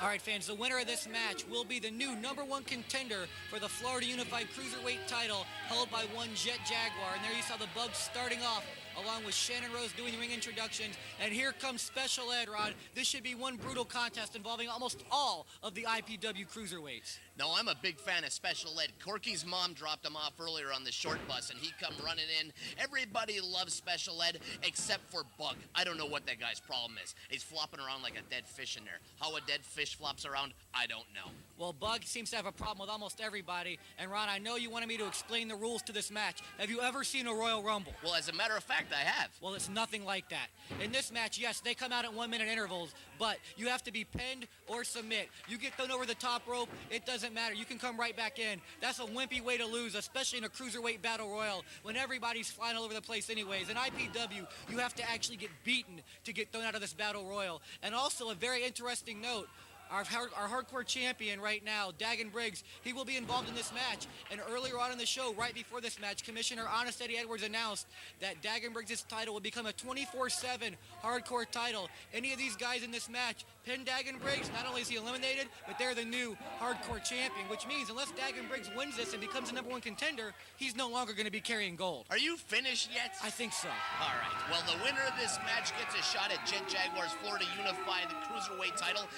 All right, fans, the winner of this match will be the new #1 contender for the Florida Unified Cruiserweight title held by one Jet Jaguar. And there you saw the Bugs starting off along with Shannon Rose doing the ring introductions. And here comes Special Ed, Ron. This should be one brutal contest involving almost all of the IPW Cruiserweights. No, I'm a big fan of Special Ed. Corky's mom dropped him off earlier on the short bus, and he come running in. Everybody loves Special Ed except for Bug. I don't know what that guy's problem is. He's flopping around like a dead fish in there. How a dead fish flops around, I don't know. Well, Bug seems to have a problem with almost everybody. And Ron, I know you wanted me to explain the rules to this match. Have you ever seen a Royal Rumble? Well, as a matter of fact, I have. Well, it's nothing like that. In this match, yes, they come out at 1 minute intervals, but you have to be pinned or submit. You get thrown over the top rope, it doesn't matter. You can come right back in. That's a wimpy way to lose, especially in a Cruiserweight Battle Royal when everybody's flying all over the place anyways. In IPW, you have to actually get beaten to get thrown out of this Battle Royal. And also, a very interesting note, our hardcore champion right now, Dagon Briggs, he will be involved in this match. And earlier on in the show, right before this match, Commissioner Honest Eddie Edwards announced that Dagon Briggs' title will become a 24/7 hardcore title. Any of these guys in this match pin Dagon Briggs, not only is he eliminated, but they're the new hardcore champion, which means unless Dagon Briggs wins this and becomes the #1 contender, he's no longer going to be carrying gold. Are you finished yet? I think so. All right. Well, the winner of this match gets a shot at Jet Jaguar's Florida Unified Cruiserweight title.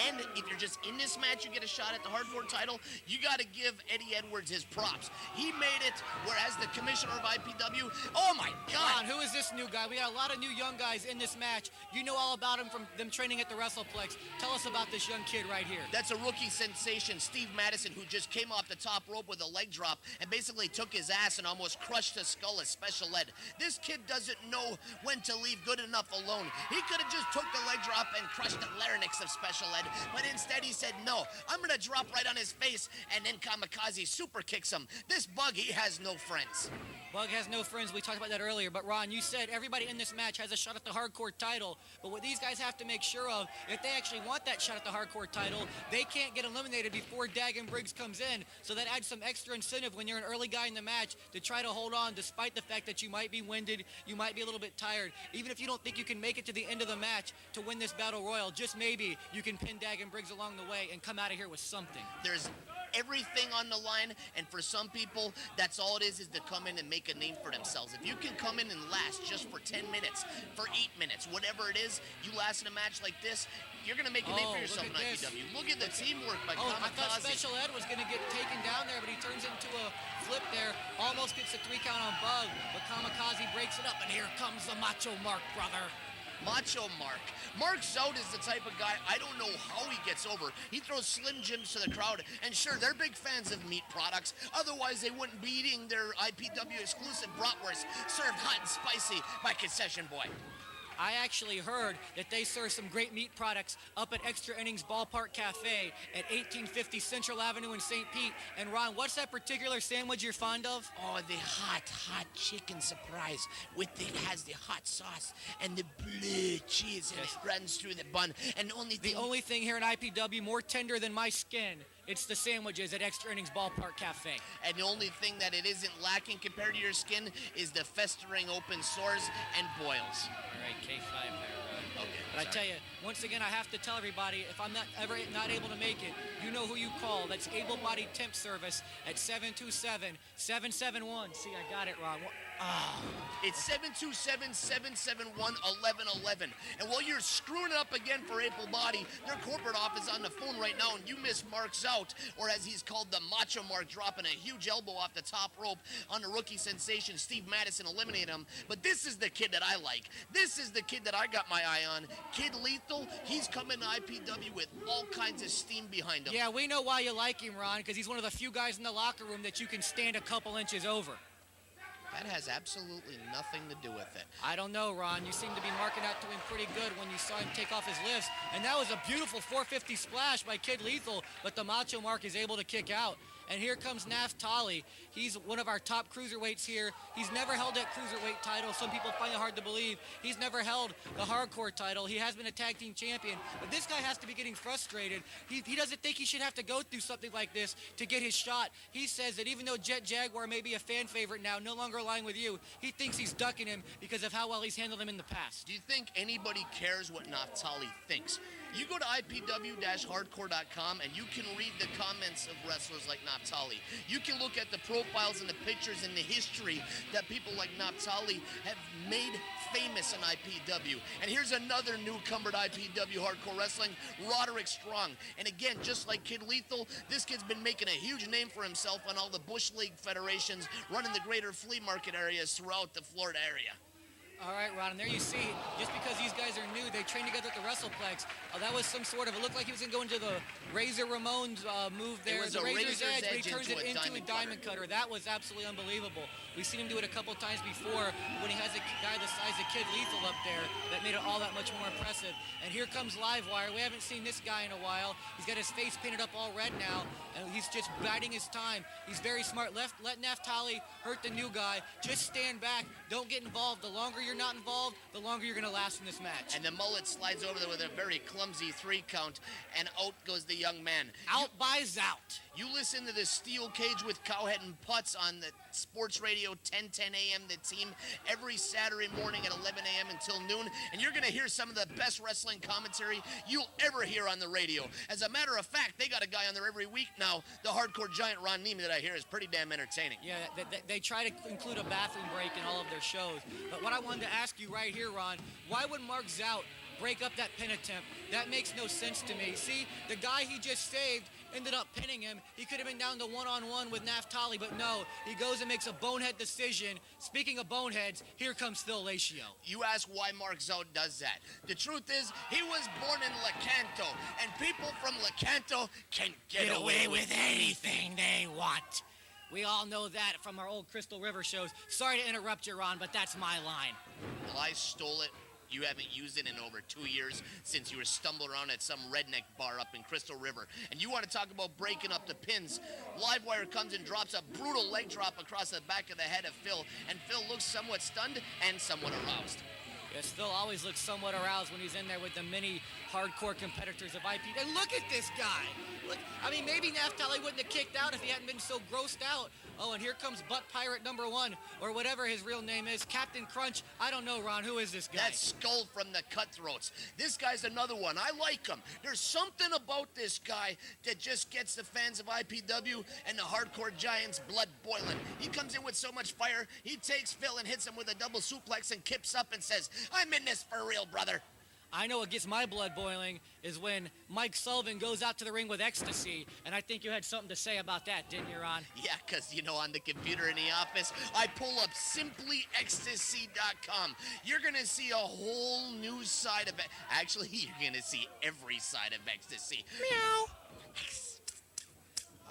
And if you're just in this match, you get a shot at the hardcore title. You got to give Eddie Edwards his props. He made it, whereas the commissioner of IPW, oh my God. Ron, who is this new guy? We got a lot of new young guys in this match. You know all about him from them training at the WrestlePlex. Tell us about this young kid right here. That's a rookie sensation, Steve Madison, who just came off the top rope with a leg drop and basically took his ass and almost crushed his skull as Special Ed. This kid doesn't know when to leave good enough alone. He could have just took the leg drop and crushed the larynx of Special Ed, but instead he said, no, I'm going to drop right on his face, and then Kamikaze super kicks him. This Bug, he has no friends. Bug has no friends. We talked about that earlier. But, Ron, you said everybody in this match has a shot at the hardcore title. But what these guys have to make sure of, if they actually want that shot at the hardcore title, they can't get eliminated before Dagon Briggs comes in. So that adds some extra incentive when you're an early guy in the match to try to hold on despite the fact that you might be winded, you might be a little bit tired. Even if you don't think you can make it to the end of the match to win this Battle Royal, just maybe you can pin Dagon Briggs along the way and come out of here with something. There's everything on the line, and for some people, that's all it is to come in and make a name for themselves. If you can come in and last just for 10 minutes, for 8 minutes, whatever it is, you last in a match like this, you're going to make a name for yourself in IPW. Look at the teamwork by Kamikaze. I thought Special Ed was going to get taken down there, but he turns into a flip there, almost gets a 3 count on Bug, but Kamikaze breaks it up, and here comes the Macho Mark, brother. Macho Mark. Mark Zout is the type of guy, I don't know how he gets over. He throws Slim Jims to the crowd, and sure, they're big fans of meat products. Otherwise, they wouldn't be eating their IPW exclusive bratwurst served hot and spicy by Concession Boy. I actually heard that they serve some great meat products up at Extra Innings Ballpark Cafe at 1850 Central Avenue in St. Pete. And Ron, what's that particular sandwich you're fond of? Oh, the hot chicken surprise with it has the hot sauce and the blue cheese and it runs through the bun. And the only thing here in IPW more tender than my skin, it's the sandwiches at Extra Innings Ballpark Cafe. And the only thing that it isn't lacking compared to your skin is the festering open sores and boils. All right, K5 there. Okay, but I tell you, once again, I have to tell everybody, if I'm not able to make it, you know who you call. That's Able Bodied Temp Service at 727-771. See, I got it, Ron. It's 727-771-1111. And while you're screwing it up again for Able Body, their corporate office on the phone right now, and you miss Mark Zout, or as he's called, the Macho Mark, dropping a huge elbow off the top rope on the rookie sensation, Steve Madison, eliminating him. But this is the kid that I like. This is the kid that I got my eye on. Kid Lethal, he's coming to IPW with all kinds of steam behind him. Yeah, we know why you like him, Ron, because he's one of the few guys in the locker room that you can stand a couple inches over. That has absolutely nothing to do with it. I don't know, Ron. You seem to be marking out to him pretty good when you saw him take off his lifts. And that was a beautiful 450 splash by Kid Lethal, but the Macho Mark is able to kick out. And here comes Naftali. He's one of our top cruiserweights here. He's never held that cruiserweight title. Some people find it hard to believe. He's never held the hardcore title. He has been a tag team champion. But this guy has to be getting frustrated. He doesn't think he should have to go through something like this to get his shot. He says that even though Jet Jaguar may be a fan favorite now, no longer lying with you, he thinks he's ducking him because of how well he's handled him in the past. Do you think anybody cares what Naftali thinks? You go to IPW-hardcore.com and you can read the comments of wrestlers like Naftali. You can look at the profiles and the pictures and the history that people like Naftali have made famous in IPW. And here's another newcomer to IPW Hardcore Wrestling, Roderick Strong. And again, just like Kid Lethal, this kid's been making a huge name for himself on all the Bush League federations, running the greater flea market areas throughout the Florida area. All right, Ron, and there you see, just because these guys are new, they trained together at the WrestlePlex. That was some sort of, it looked like he was going to go into the Razor Ramon's move there. It was the a Razor's Razor's Edge, but he Edge turns it into a diamond cutter. That was absolutely unbelievable. We've seen him do it a couple times before when he has a guy the size of Kid Lethal up there that made it all that much more impressive. And here comes Livewire. We haven't seen this guy in a while. He's got his face painted up all red now, and he's just biding his time. He's very smart. Let Naftali hurt the new guy. Just stand back. Don't get involved. The longer you're not involved, the longer you're going to last in this match. And the mullet slides over there with a very clumsy 3 count, and out goes the young man. Out by Zout. You listen to the Steel Cage with Cowhead and Putz on the Sports Radio 1010 a.m. The Team every Saturday morning at 11 a.m. until noon, and you're going to hear some of the best wrestling commentary you'll ever hear on the radio. As a matter of fact, they got a guy on there every week now, the hardcore giant Ron Neimi, that I hear is pretty damn entertaining. Yeah, they try to include a bathroom break in all of their shows. But what I wanted to ask you right here, Ron, why would Mark Zout break up that pin attempt? That makes no sense to me. See, the guy he just saved ended up pinning him. He could have been down to one-on-one with Naftali, but no, he goes and makes a bonehead decision. Speaking of boneheads, here comes Phil Lacio. You ask why Mark Zout does that. The truth is, he was born in Lecanto, and people from Lecanto can get away with anything they want. We all know that from our old Crystal River shows. Sorry to interrupt you, Ron, but that's my line. Well, I stole it. You haven't used it in over 2 years since you were stumbling around at some redneck bar up in Crystal River. And you want to talk about breaking up the pins. Livewire comes and drops a brutal leg drop across the back of the head of Phil. And Phil looks somewhat stunned and somewhat aroused. Yes, Phil always looks somewhat aroused when he's in there with the many hardcore competitors of IP. And look at this guy. Look, I mean, maybe Naftali wouldn't have kicked out if he hadn't been so grossed out. Oh, and here comes Butt Pirate #1, or whatever his real name is, Captain Crunch. I don't know, Ron. Who is this guy? That's Skull from the Cutthroats. This guy's another one. I like him. There's something about this guy that just gets the fans of IPW and the hardcore giants blood boiling. He comes in with so much fire, he takes Phil and hits him with a double suplex and kips up and says, "I'm in this for real, brother." I know what gets my blood boiling is when Mike Sullivan goes out to the ring with ecstasy, and I think you had something to say about that, didn't you, Ron? Yeah, because, you know, on the computer in the office, I pull up simplyecstasy.com. You're going to see a whole new side of it. Actually, you're going to see every side of ecstasy. Meow.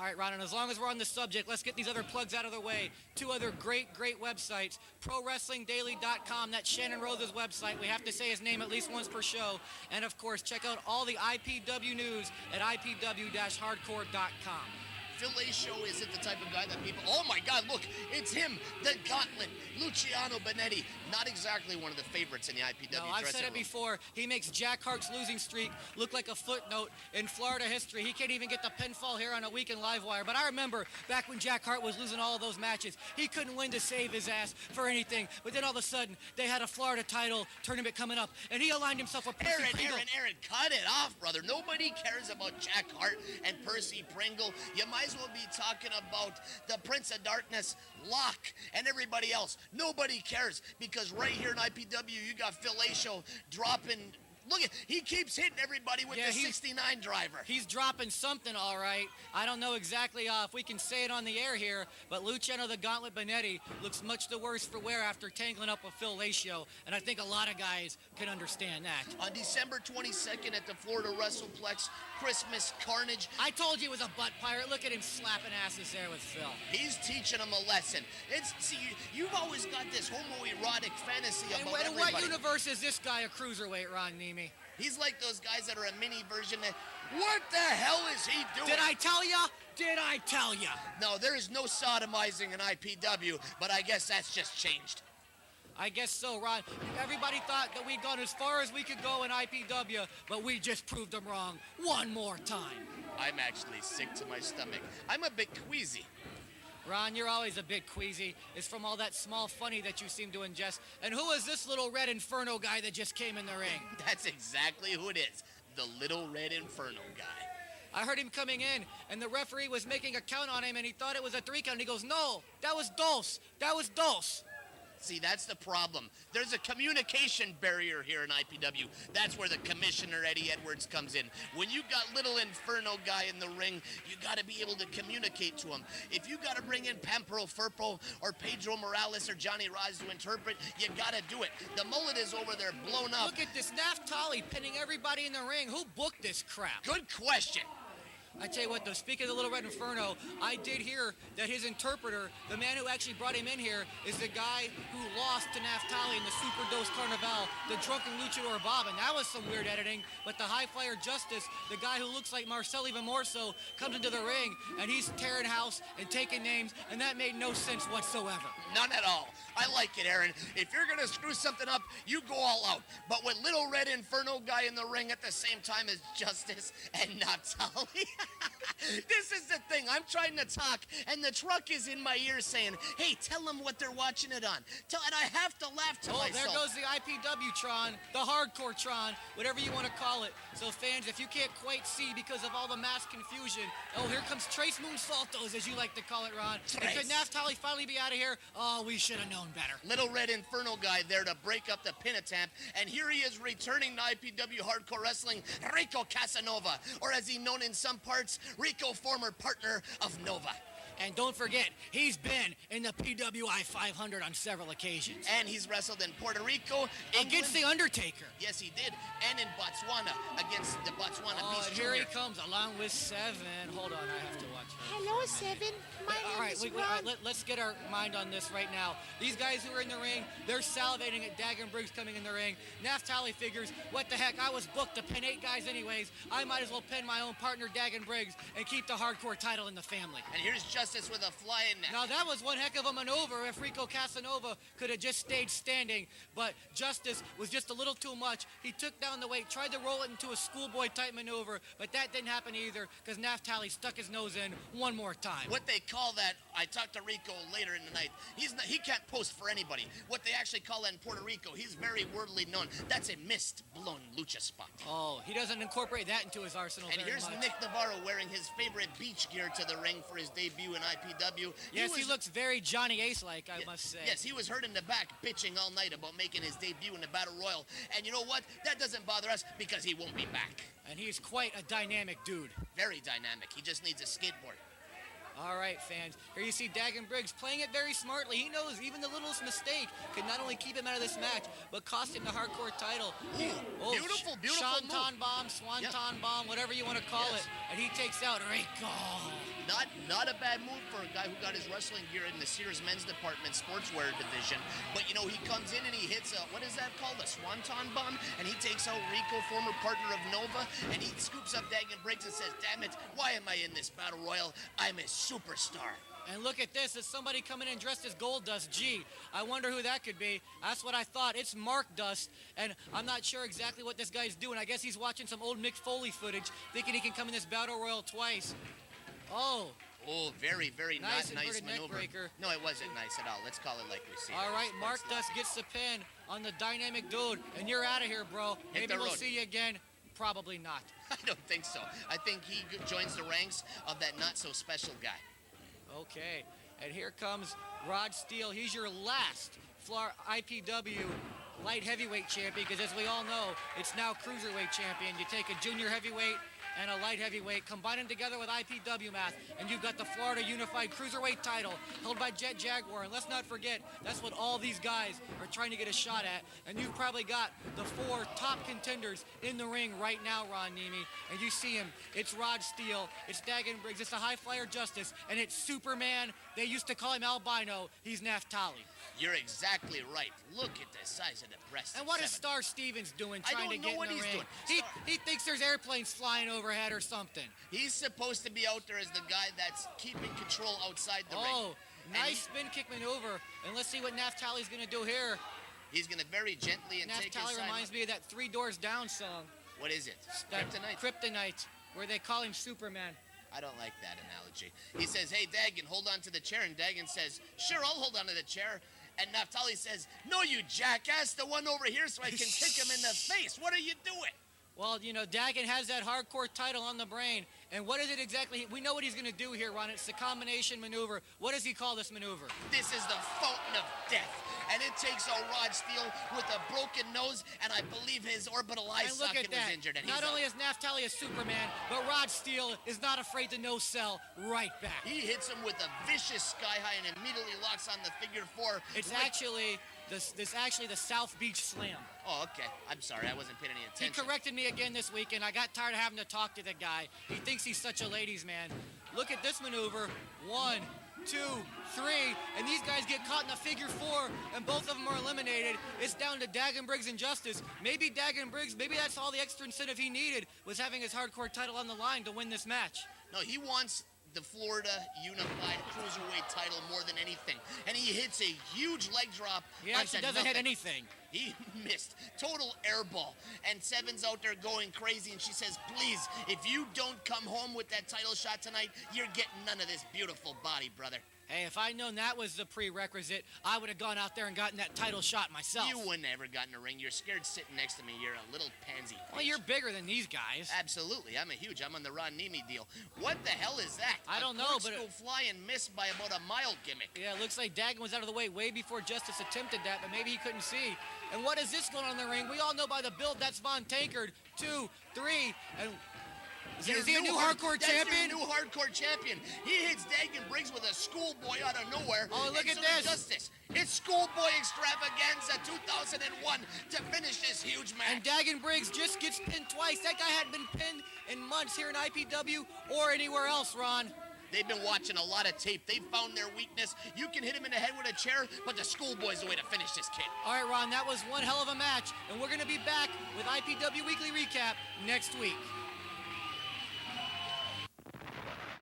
All right, Ron, and as long as we're on the subject, let's get these other plugs out of the way. 2 other great websites. ProWrestlingDaily.com, that's Shannon Rose's website. We have to say his name at least once per show. And, of course, check out all the IPW news at IPW-hardcore.com. Phil Lacio isn't the type of guy that people, oh my God, look, it's him, the Gauntlet, Luciano Benetti. Not exactly one of the favorites in the IPW No, I've said it before. He makes Jack Hart's losing streak look like a footnote in Florida history. He can't even get the pinfall here on a weekend Livewire. But I remember back when Jack Hart was losing all of those matches, he couldn't win to save his ass for anything. But then all of a sudden, they had a Florida title tournament coming up, and he aligned himself with Percy Pringle. Aaron, cut it off, brother. Nobody cares about Jack Hart and Percy Pringle. You might as well be talking about the Prince of Darkness, Locke, and everybody else. Nobody cares, because right here in IPW, you got Phil Lacio dropping. Look at, he keeps hitting everybody with the 69 driver. He's dropping something, all right. I don't know exactly if we can say it on the air here, but Luciano the Gauntlet Benetti looks much the worse for wear after tangling up with Phil Lacio, and I think a lot of guys can understand that. On December 22nd at the Florida WrestlePlex, Christmas Carnage. I told you it was a butt pirate. Look at him slapping asses there with Phil. He's teaching him a lesson. You've always got this homoerotic fantasy about everybody. In what universe is this guy a cruiserweight, Ron Neimi? He's like those guys that are a mini version of, what the hell is he doing? Did I tell ya? Did I tell ya? No, there is no sodomizing in IPW, but I guess that's just changed. I guess so, Ron. Everybody thought that we'd gone as far as we could go in IPW, but we just proved them wrong one more time. I'm actually sick to my stomach. I'm a bit queasy. Ron, you're always a bit queasy. It's from all that small funny that you seem to ingest. And who is this little red inferno guy that just came in the ring? That's exactly who it is. the Little Red Inferno guy. I heard him coming in, and the referee was making a count on him, and he thought it was a 3 count. And he goes, no, that was dos. That was dos. See, that's the problem. There's a communication barrier here in IPW. That's where the commissioner, Eddie Edwards, comes in. When you got Little Inferno guy in the ring, you got to be able to communicate to him. If you got to bring in Pampero Firpo or Pedro Morales or Johnny Roz to interpret, you got to do it. The mullet is over there blown up. Look at this Naftali pinning everybody in the ring. Who booked this crap? Good question. I tell you what, though, speaking of the Little Red Inferno, I did hear that his interpreter, the man who actually brought him in here, is the guy who lost to Naftali in the Super Dos Carnival, the drunken luchador Bob, and that was some weird editing. But the High Flyer Justice, the guy who looks like Marcel even more so, comes into the ring, and he's tearing house and taking names, and that made no sense whatsoever. None at all. I like it, Aaron. If you're going to screw something up, you go all out. But with Little Red Inferno guy in the ring at the same time as Justice and Naftali, this is the thing. I'm trying to talk, and the truck is in my ear saying, hey, tell them what they're watching it on. And I have to laugh to myself. There goes the IPW Tron, the Hardcore Tron, whatever you want to call it. So fans, if you can't quite see because of all the mass confusion, here comes Trace Moonsaltos, as you like to call it, Ron. And could Naftali finally be out of here? Oh, we should have known better. Little Red Inferno guy there to break up the pin attempt, and here he is returning to IPW Hardcore Wrestling, Rico Casanova, or as he's known in some parts, Rico, former partner of Nova. And don't forget, he's been in the PWI 500 on several occasions. And he's wrestled in Puerto Rico, England. Against The Undertaker. Yes, he did. And in Botswana, against the Botswana Beast and here Jr. he comes, along with Seven. Hold on, I have to watch this. Hello, Seven. My name is Ron. Let's get our mind on this right now. These guys who are in the ring, they're salivating at Dagon Briggs coming in the ring. Naftali figures, what the heck, I was booked to pin 8 guys anyways. I might as well pin my own partner, Dagon Briggs, and keep the hardcore title in the family. And here's Justice with a flying neck. Now that was one heck of a maneuver if Rico Casanova could have just stayed standing, but Justice was just a little too much. He took down the weight, tried to roll it into a schoolboy type maneuver, but that didn't happen either because Naftali stuck his nose in one more time. What they call that, I talked to Rico later in the night, he can't post for anybody. What they actually call that in Puerto Rico, he's very wordily known. That's a missed blown lucha spot. Oh, he doesn't incorporate that into his arsenal and very here's much. Nick Navarro wearing his favorite beach gear to the ring for his debut in IPW. Yes, he looks very Johnny Ace-like, I must say. Yes, he was hurt in the back bitching all night about making his debut in the Battle Royal. And you know what? That doesn't bother us because he won't be back. And he's quite a dynamic dude. Very dynamic. He just needs a skateboard. All right, fans. Here you see Dagon Briggs playing it very smartly. He knows even the littlest mistake could not only keep him out of this match, but cost him the hardcore title. Beautiful Swanton move. bomb, Swanton bomb, whatever you want to call it. And he takes out Rico. Not a bad move for a guy who got his wrestling gear in the Sears Men's Department Sportswear division. But, you know, he comes in and he hits what is that called? A Swanton bomb? And he takes out Rico, former partner of Nova, and he scoops up Dagon Briggs and says, damn it, why am I in this Battle Royal? I'm a superstar. And look at this, it's somebody coming in dressed as Gold Dust. Gee, I wonder who that could be. That's what I thought. It's Mark Dust, and I'm not sure exactly what this guy's doing. I guess he's watching some old Mick Foley footage, thinking he can come in this Battle Royal twice. Oh, very, very nice maneuver. Neckbreaker. No, it wasn't nice at all. Let's call it like we see it. All right, Mark Dust gets the pin on the dynamic dude, and you're out of here, bro. Maybe we'll see you again. Probably not. I don't think so. I think he joins the ranks of that not-so-special guy. Okay, and here comes Rod Steele. He's your last IPW light heavyweight champion, because as we all know, it's now cruiserweight champion. You take a junior heavyweight and a light heavyweight, combine them together with IPW math, and you've got the Florida Unified Cruiserweight title held by Jet Jaguar. And let's not forget, that's what all these guys are trying to get a shot at. And you've probably got the 4 top contenders in the ring right now, Ron Neimi. And you see him. It's Rod Steele, it's Dagon Briggs, it's the High Flyer Justice, and it's Superman. They used to call him Albino. He's Naftali. You're exactly right. Look at the size of the breast. And what is Star Stevens doing trying to get in the ring? Doing. He thinks there's airplanes flying overhead or something. He's supposed to be out there as the guy that's keeping control outside the ring. Oh, nice spin kick maneuver. And let's see what Naftali's going to do here. He's going to very gently and take his Naftali reminds me of that 3 Doors Down song. What is it? Kryptonite. Kryptonite, where they call him Superman. I don't like that analogy. He says, hey, Dagon, hold on to the chair. And Dagon says, sure, I'll hold on to the chair. And Naftali says, no, you jackass, the one over here so I can kick him in the face. What are you doing? Well, you know, Dagan has that hardcore title on the brain. And what is it exactly? We know what he's going to do here, Ron. It's the combination maneuver. What does he call this maneuver? This is the fountain of death. And it takes a Rod Steele with a broken nose, and I believe his orbital eye And look socket at that. was injured. And Not he's only out. is Naftali a Superman, but Rod Steele is not afraid to no-sell right back. He hits him with a vicious sky high and immediately locks on the figure four. It's Right- actually the South Beach Slam. Oh, okay. I'm sorry. I wasn't paying any He attention. corrected me again this week, and I got tired of having to talk to the guy. He thinks he's such a ladies' man. Look at this maneuver. 1, 2, 3, and these guys get caught in a figure 4, and both of them are eliminated. It's down to Dagan Briggs and Justice. Maybe Dagan Briggs, maybe that's all the extra incentive he needed, was having his hardcore title on the line to win this match. No, he wants the Florida Unified Cruiserweight title more than anything. And he hits a huge leg drop. He actually onto doesn't hit nothing. anything. He missed. Total airball. And Seven's out there going crazy, and she says, please, if you don't come home with that title shot tonight, you're getting none of this beautiful body, brother. Hey, if I'd known that was the prerequisite, I would have gone out there and gotten that title shot myself. You wouldn't ever got in the ring. You're scared sitting next to me. You're a little pansy. Well, bitch. you're bigger than these guys. Absolutely. I'm I'm on the Ron Neimi deal. What the hell is that? I don't know, but corkscrew fly and miss by about a mile gimmick. Yeah, it looks like Dagan was out of the way before Justice attempted that, but maybe he couldn't see. And what is this going on in the ring? We all know by the build that's Von Tankard. 2, 3, and is he a new hardcore champion? That's your new hardcore champion. He hits Dagan Briggs with a schoolboy out of nowhere. Oh, look and at so he this. does this. It's Schoolboy Extravaganza 2001 to finish this huge match. And Dagan Briggs just gets pinned twice. That guy hadn't been pinned in months here in IPW or anywhere else, Ron. They've been watching a lot of tape. They found their weakness. You can hit him in the head with a chair, but the schoolboy's the way to finish this kid. All right, Ron, that was one hell of a match, and we're going to be back with IPW Weekly Recap next week.